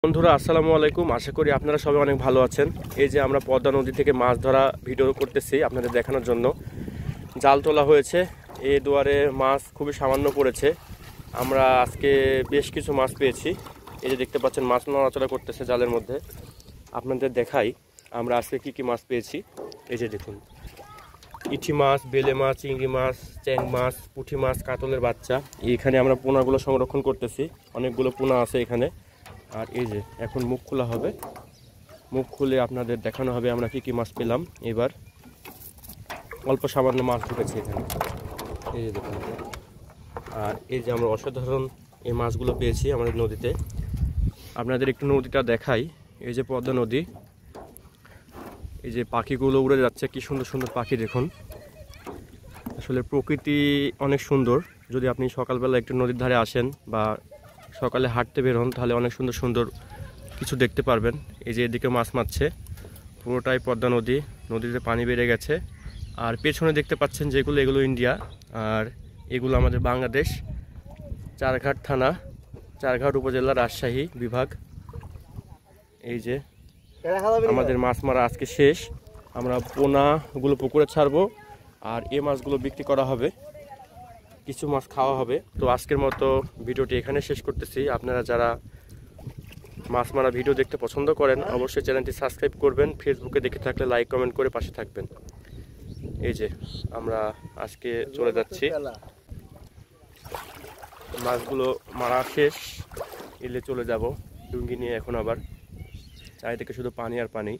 বন্ধুরা আসসালামু আলাইকুম। আশা করি আপনারা সবাই অনেক ভালো আছেন। এই যে আমরা পদ্মা নদী থেকে মাছ ধরা ভিডিও করতেছি আপনাদের দেখানোর জন্য। জাল তোলা হয়েছে, এই দুয়ারে মাছ খুবই সামান্য পড়েছে। আমরা আজকে বেশ কিছু মাছ পেয়েছি। এই যে দেখতে পাচ্ছেন মাছ নড়াচড়া করতেছে জালের মধ্যে। আপনাদের দেখাই আমরা আজকে কি কি মাছ পেয়েছি। এই যে দেখুন, ইঠি মাছ, বেলে মাছ, চিংড়ি মাছ, চ্যাং মাছ, পুঁটি মাছ, কাতলের বাচ্চা। এইখানে আমরা পোনাগুলো সংরক্ষণ করতেছি, অনেকগুলো পোনা আছে এখানে। আর এই যে এখন মুখ খোলা হবে, মুখ খুলে আপনাদের দেখানো হবে আমরা কি কি মাছ পেলাম। এবার অল্প সামান্য মাছ ঢুকেছে এখানে, এই যে দেখুন। আর এই যে আমরা অসাধারণ এই মাছগুলো পেয়েছি আমাদের নদীতে। আপনাদের একটু নদীটা দেখাই। এই যে পদ্মা নদী, এই যে পাখিগুলো উড়ে যাচ্ছে, কি সুন্দর সুন্দর পাখি দেখুন। আসলে প্রকৃতি অনেক সুন্দর। যদি আপনি সকালবেলা একটু নদীর ধারে আসেন বা সকালে হাঁটতে বের হন, তাহলে অনেক সুন্দর সুন্দর কিছু দেখতে পারবেন। এই যে এদিকে মাছ মারছে, পুরোটাই পদ্মা নদী, নদীতে পানি বেড়ে গেছে। আর পেছনে দেখতে পাচ্ছেন যেগুলো, এগুলো ইন্ডিয়া, আর এগুলো আমাদের বাংলাদেশ। চারঘাট থানা, চারঘাট উপজেলা, রাজশাহী বিভাগ। এই যে আমাদের মাছ মারা আজকে শেষ। আমরা পোনাগুলো পুকুরে ছাড়বো, আর এই মাছগুলো বিক্রি করা হবে, কিছু মাছ খাওয়া হবে। তো আজকের মতো ভিডিওটি এখানে শেষ করতেছি। আপনারা যারা মাছ মারা ভিডিও দেখতে পছন্দ করেন অবশ্যই চ্যানেলটি সাবস্ক্রাইব করবেন। ফেসবুকে দেখে থাকলে লাইক কমেন্ট করে পাশে থাকবেন। এই যে আমরা আজকে চলে যাচ্ছি, মাছগুলো মারা শেষ, এলে চলে যাব ডুঙ্গি নিয়ে। এখন আবার চারিদিকে শুধু পানি আর পানি।